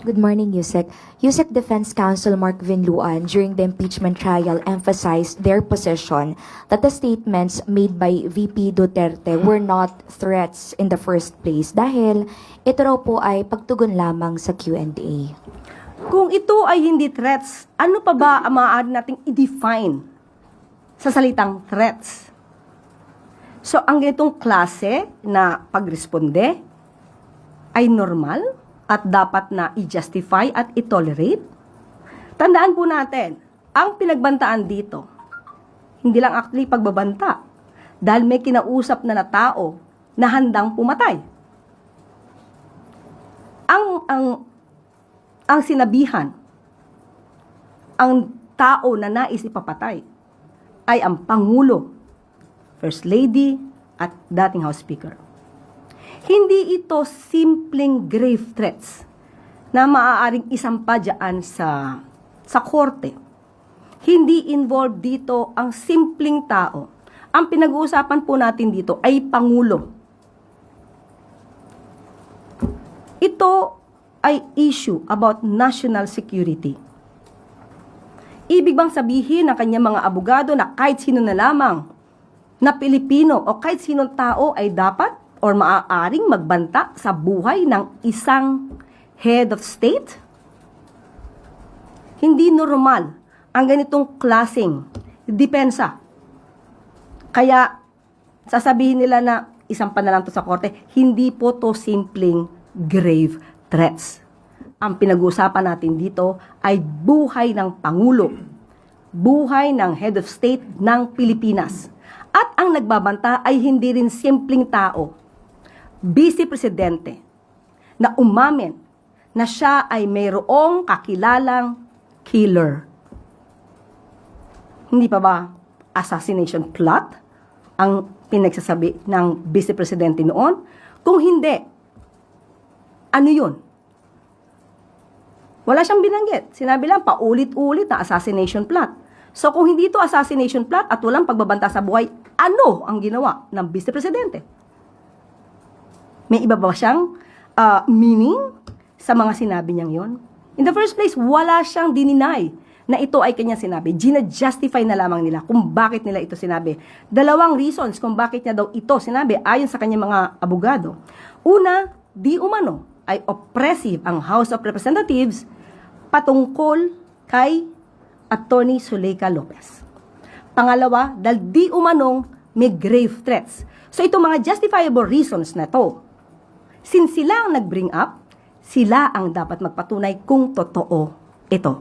Good morning, Yusek. Yusek Defense Counsel Mark Vinluan during the impeachment trial emphasized their position that the statements made by VP Duterte were not threats in the first place dahil ito raw po ay pagtugon lamang sa Q&A. Kung ito ay hindi threats, ano pa ba ang maaari nating i-define sa salitang threats? So, ang ganitong klase na pagresponde ay normal at dapat na i-justify at i-tolerate? Tandaan po natin, ang pinagbantaan dito, hindi lang actually pagbabanta, dahil may kinausap na tao na handang pumatay. Ang sinabihan, ang tao na nais ipapatay, ay ang Pangulo, First Lady, at dating House Speaker. Hindi ito simpleng grave threats na maaaring isampa dyan sa korte. Hindi involved dito ang simpleng tao. Ang pinag-uusapan po natin dito ay Pangulo. Ito ay issue about national security. Ibig bang sabihin ng kanyang mga abogado na kahit sino na lamang na Pilipino o kahit sinong tao ay dapat or maaaring magbanta sa buhay ng isang head of state? Hindi normal ang ganitong klaseng depensa. Kaya sasabihin nila na isang pa na lang to sa korte, hindi po to simpleng grave threats. Ang pinag-uusapan natin dito ay buhay ng Pangulo, buhay ng head of state ng Pilipinas. At ang nagbabanta ay hindi rin simpleng tao, Vice Presidente, na umamin na siya ay mayroong kakilalang killer. Hindi pa ba assassination plot ang pinagsasabi ng Vice Presidente noon? Kung hindi, ano yun? Wala siyang binanggit. Sinabi lang paulit-ulit na assassination plot. So kung hindi ito assassination plot at walang pagbabanta sa buhay, ano ang ginawa ng Vice Presidente? May iba ba siyang meaning sa mga sinabi niyang yon? In the first place, wala siyang dininay na ito ay kanyang sinabi. Gina-justify na lamang nila kung bakit nila ito sinabi. Dalawang reasons kung bakit niya daw ito sinabi ayon sa kanyang mga abogado. Una, di umano ay oppressive ang House of Representatives patungkol kay Attorney Zuleika Lopez. Pangalawa, dahil di umanong may grave threats. So itong mga justifiable reasons na to, since sila ang nag-bring up, sila ang dapat magpatunay kung totoo ito.